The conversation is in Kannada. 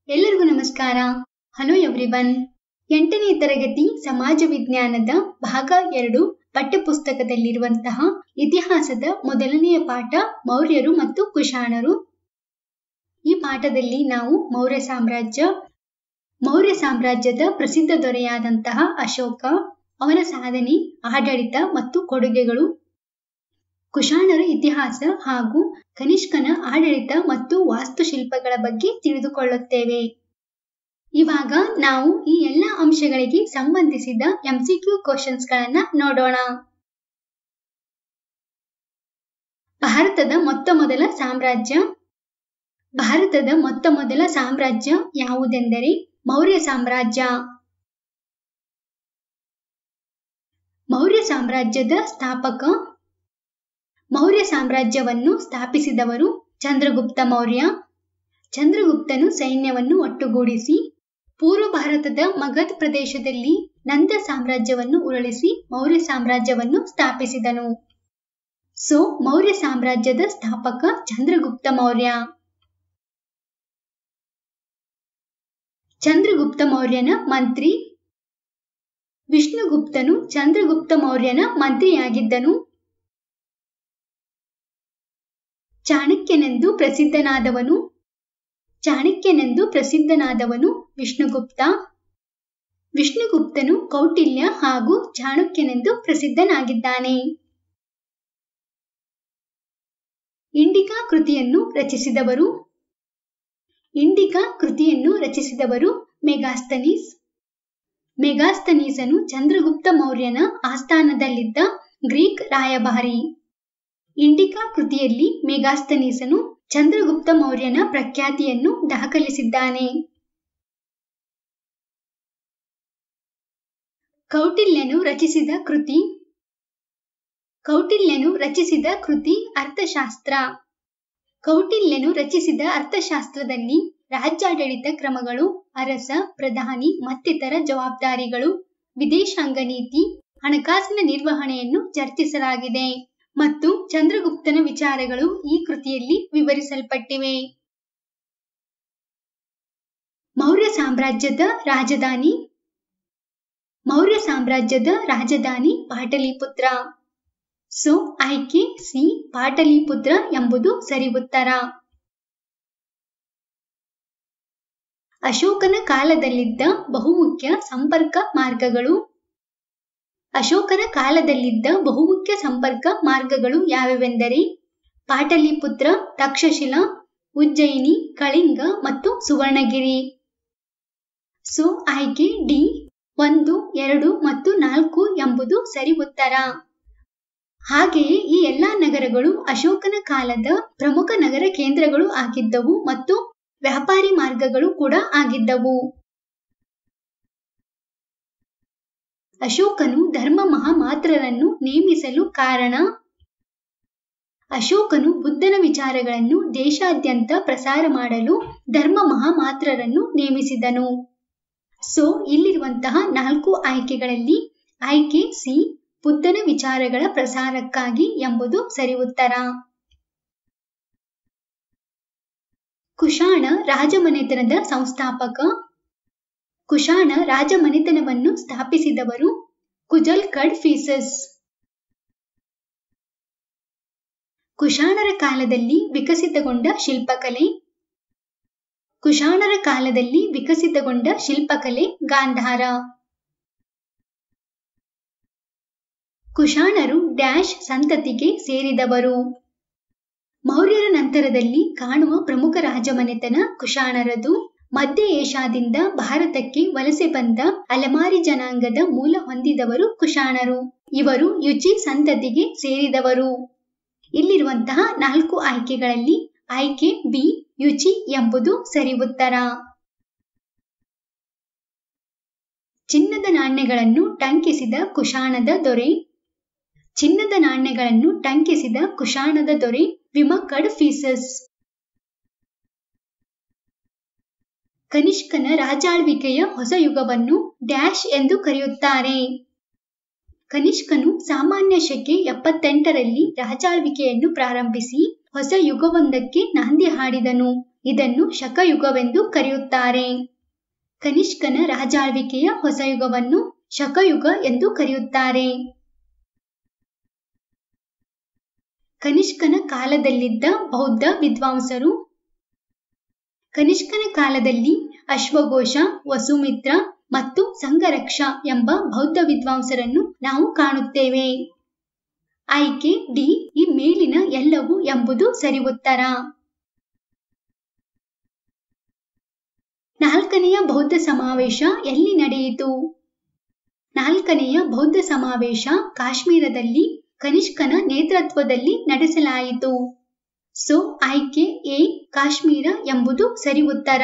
ಎಲ್ಲರಿಗೂ ನಮಸ್ಕಾರ. Hello everyone. 8ನೇ ತರಗತಿ ಸಮಾಜ ವಿಜ್ಞಾನದ ಭಾಗ 2 ಪಠ್ಯಪುಸ್ತಕದಲ್ಲಿರುವಂತಹ ಇತಿಹಾಸದ ಮೊದಲನೆಯ ಪಾಠ ಮೌರ್ಯರು ಮತ್ತು ಕುಶಾಣರು. ಈ ಪಾಠದಲ್ಲಿ ನಾವು ಮೌರ್ಯ ಸಾಮ್ರಾಜ್ಯದ ಪ್ರಸಿದ್ಧ ದೊರೆಯಾದಂತಹ ಅಶೋಕ, ಅವನ ಸಾಧನೆ, ಆಡಳಿತ ಮತ್ತು ಕೊಡುಗೆಗಳು, ಕುಶಾಣರ ಇತಿಹಾಸ ಹಾಗೂ ಕನಿಷ್ಕನ ಆಡಳಿತ ಮತ್ತು ವಾಸ್ತುಶಿಲ್ಪಗಳ ಬಗ್ಗೆ ತಿಳಿದುಕೊಳ್ಳುತ್ತೇವೆ. ಇವಾಗ ನಾವು ಈ ಎಲ್ಲ ಅಂಶಗಳಿಗೆ ಸಂಬಂಧಿಸಿದ MCQ ಕ್ವೆಶ್ಚನ್ಸ್ಗಳನ್ನ ನೋಡೋಣ. ಭಾರತದ ಮೊತ್ತ ಮೊದಲ ಸಾಮ್ರಾಜ್ಯ ಯಾವುದೆಂದರೆ ಮೌರ್ಯ ಸಾಮ್ರಾಜ್ಯ. ಮೌರ್ಯ ಸಾಮ್ರಾಜ್ಯದ ಸ್ಥಾಪಕ. ಮೌರ್ಯ ಸಾಮ್ರಾಜ್ಯವನ್ನು ಸ್ಥಾಪಿಸಿದವರು ಚಂದ್ರಗುಪ್ತ ಮೌರ್ಯ. ಚಂದ್ರಗುಪ್ತನು ಸೈನ್ಯವನ್ನು ಒಟ್ಟುಗೂಡಿಸಿ ಪೂರ್ವ ಭಾರತದ ಮಗಧ ಪ್ರದೇಶದಲ್ಲಿ ನಂದ ಸಾಮ್ರಾಜ್ಯವನ್ನು ಉರುಳಿಸಿ ಮೌರ್ಯ ಸಾಮ್ರಾಜ್ಯವನ್ನು ಸ್ಥಾಪಿಸಿದನು. ಮೌರ್ಯ ಸಾಮ್ರಾಜ್ಯದ ಸ್ಥಾಪಕ ಚಂದ್ರಗುಪ್ತ ಮೌರ್ಯ. ಚಂದ್ರಗುಪ್ತ ಮೌರ್ಯನ ಮಂತ್ರಿ. ವಿಷ್ಣುಗುಪ್ತನು ಚಂದ್ರಗುಪ್ತ ಮೌರ್ಯನ ಮಂತ್ರಿಯಾಗಿದ್ದನು. ಚಾಣಕ್ಯನೆಂದು ಪ್ರಸಿದ್ಧನಾದವನು ವಿಷ್ಣುಗುಪ್ತ. ವಿಷ್ಣುಗುಪ್ತನು ಕೌಟಿಲ್ಯ ಹಾಗೂ ಚಾಣಕ್ಯನೆಂದು ಪ್ರಸಿದ್ಧನಾಗಿದ್ದಾನೆ. ಇಂಡಿಕಾ ಕೃತಿಯನ್ನು ರಚಿಸಿದವರು ಮೆಗಾಸ್ತನೀಸ್. ಮೆಗಾಸ್ತನೀಸನು ಚಂದ್ರಗುಪ್ತ ಮೌರ್ಯನ ಆಸ್ಥಾನದಲ್ಲಿದ್ದ ಗ್ರೀಕ್ ರಾಯಭಾರಿ. ಇಂಡಿಕಾ ಕೃತಿಯಲ್ಲಿ ಮೆಗಾಸ್ತನೀಸನು ಚಂದ್ರಗುಪ್ತ ಮೌರ್ಯನ ಪ್ರಖ್ಯಾತಿಯನ್ನು ದಾಖಲಿಸಿದ್ದಾನೆ. ಕೌಟಿಲ್ಯನು ರಚಿಸಿದ ಕೃತಿ ಅರ್ಥಶಾಸ್ತ್ರ. ಕೌಟಿಲ್ಯನು ರಚಿಸಿದ ಅರ್ಥಶಾಸ್ತ್ರದಲ್ಲಿ ರಾಜ್ಯಾಡಳಿತ ಕ್ರಮಗಳು, ಅರಸ, ಪ್ರಧಾನಿ ಮತ್ತಿತರ ಜವಾಬ್ದಾರಿಗಳು, ವಿದೇಶಾಂಗ ನೀತಿ, ಹಣಕಾಸಿನ ನಿರ್ವಹಣೆಯನ್ನು ಚರ್ಚಿಸಲಾಗಿದೆ ಮತ್ತು ಚಂದ್ರಗುಪ್ತನ ವಿಚಾರಗಳು ಈ ಕೃತಿಯಲ್ಲಿ ವಿವರಿಸಲ್ಪಟ್ಟಿವೆ. ಮೌರ್ಯ ಸಾಮ್ರಾಜ್ಯದ ರಾಜಧಾನಿ ಪಾಟಲಿಪುತ್ರ. ಆಯ್ಕೆ ಸಿ, ಪಾಟಲಿಪುತ್ರ ಎಂಬುದು ಸರಿ ಉತ್ತರ. ಅಶೋಕನ ಕಾಲದಲ್ಲಿದ್ದ ಬಹುಮುಖ್ಯ ಸಂಪರ್ಕ ಮಾರ್ಗಗಳು ಯಾವೆಂದರೆ ಪಾಟಲಿಪುತ್ರ, ತಕ್ಷಶಿಲಾ, ಉಜ್ಜಯಿನಿ, ಕಳಿಂಗ ಮತ್ತು ಸುವರ್ಣಗಿರಿ. ಆಯ್ಕೆ ಡಿ 1, 2 ಮತ್ತು 4 ಎಂಬುದು ಸರಿ ಉತ್ತರ. ಹಾಗೆಯೇ ಈ ಎಲ್ಲಾ ನಗರಗಳು ಅಶೋಕನ ಕಾಲದ ಪ್ರಮುಖ ನಗರ ಕೇಂದ್ರಗಳು ಆಗಿದ್ದವು ಮತ್ತು ವ್ಯಾಪಾರಿ ಮಾರ್ಗಗಳು ಕೂಡ ಆಗಿದ್ದವು. ಅಶೋಕನು ಧರ್ಮ ಮಹಾಮಾತ್ರರನ್ನು ನೇಮಿಸಲು ಕಾರಣ. ಅಶೋಕನು ಬುದ್ಧನ ವಿಚಾರಗಳನ್ನು ದೇಶಾದ್ಯಂತ ಪ್ರಸಾರ ಮಾಡಲು ಧರ್ಮ ಮಹಾಮಾತ್ರರನ್ನು ನೇಮಿಸಿದನು. ಇಲ್ಲಿರುವಂತಹ 4 ಆಯ್ಕೆಗಳಲ್ಲಿ ಆಯ್ಕೆ ಸಿ, ಬುದ್ಧನ ವಿಚಾರಗಳ ಪ್ರಸಾರಕ್ಕಾಗಿ ಎಂಬುದು ಸರಿ ಉತ್ತರ. ಕುಶಾಣ ರಾಜಮನೆತನದ ಸಂಸ್ಥಾಪಕ. ಕುಶಾಣ ರಾಜಮನೆತನವನ್ನು ಸ್ಥಾಪಿಸಿದವರು ಕುಜಲ್ ಕಡ್ಫೀಸಸ್. ಕುಶಾಣರ ಕಾಲದಲ್ಲಿ ವಿಕಸಿತಗೊಂಡ ಶಿಲ್ಪಕಲೆ ಗಾಂಧಾರ. ಕುಶಾಣರು ಡ್ಯಾಶ್ ಸಂತತಿಗೆ ಸೇರಿದವರು. ಮೌರ್ಯರ ನಂತರದಲ್ಲಿ ಕಾಣುವ ಪ್ರಮುಖ ರಾಜಮನೆತನ ಕುಶಾಣರದು. ಮಧ್ಯ ಏಷ್ಯಾದಿಂದ ಭಾರತಕ್ಕೆ ವಲಸೆ ಬಂದ ಅಲೆಮಾರಿ ಜನಾಂಗದ ಮೂಲ ಹೊಂದಿದವರು ಕುಶಾಣರು. ಇವರು ಯುಚಿ ಸಂತತಿಗೆ ಸೇರಿದವರು. ಇಲ್ಲಿರುವಂತಹ 4 ಆಯ್ಕೆಗಳಲ್ಲಿ ಆಯ್ಕೆ ಬಿ, ಯುಚಿ ಎಂಬುದು ಸರಿ ಉತ್ತರ. ಚಿನ್ನದ ನಾಣ್ಯಗಳನ್ನು ಟಂಕಿಸಿದ ಕುಶಾಣದ ದೊರೆ ವಿಮಕಡ್ಫೀಸಸ್. ಕನಿಷ್ಕನ ರಾಜಾಳ್ವಿಕೆಯ ಹೊಸ ಯುಗವನ್ನು ಡ್ಯಾಶ್ ಎಂದು ಕರೆಯುತ್ತಾರೆ. ಕನಿಷ್ಕನು ಸಾಮಾನ್ಯ ಶಕೆ 78ರಲ್ಲಿ ರಾಜಾಳ್ವಿಕೆಯನ್ನು ಪ್ರಾರಂಭಿಸಿ ಹೊಸ ಯುಗವೊಂದಕ್ಕೆ ನಾಂದಿ ಹಾಡಿದನು. ಇದನ್ನು ಶಕಯುಗವೆಂದು ಕರೆಯುತ್ತಾರೆ. ಕನಿಷ್ಕನ ರಾಜಾಳ್ವಿಕೆಯ ಹೊಸ ಯುಗವನ್ನು ಶಕಯುಗ ಎಂದು ಕರೆಯುತ್ತಾರೆ. ಕನಿಷ್ಕನ ಕಾಲದಲ್ಲಿದ್ದ ಬೌದ್ಧ ವಿದ್ವಾಂಸರು. ಕನಿಷ್ಕನ ಕಾಲದಲ್ಲಿ ಅಶ್ವಘೋಷ, ವಸುಮಿತ್ರ ಮತ್ತು ಸಂಘರಕ್ಷ ಎಂಬ ಬೌದ್ಧ ವಿದ್ವಾಂಸರನ್ನು ನಾವು ಕಾಣುತ್ತೇವೆ. ಆಯ್ಕೆ ಡಿ, ಈ ಮೇಲಿನ ಎಲ್ಲವೂ ಎಂಬುದು ಸರಿ ಉತ್ತರ. 4ನೆಯ ಬೌದ್ಧ ಸಮಾವೇಶ ಎಲ್ಲಿ ನಡೆಯಿತು? 4ನೆಯ ಬೌದ್ಧ ಸಮಾವೇಶ ಕಾಶ್ಮೀರದಲ್ಲಿ ಕನಿಷ್ಕನ ನೇತೃತ್ವದಲ್ಲಿ ನಡೆಸಲಾಯಿತು. ಸೊ ಆಯ್ಕೆ ಎ, ಕಾಶ್ಮೀರ ಎಂಬುದು ಸರಿ ಉತ್ತರ.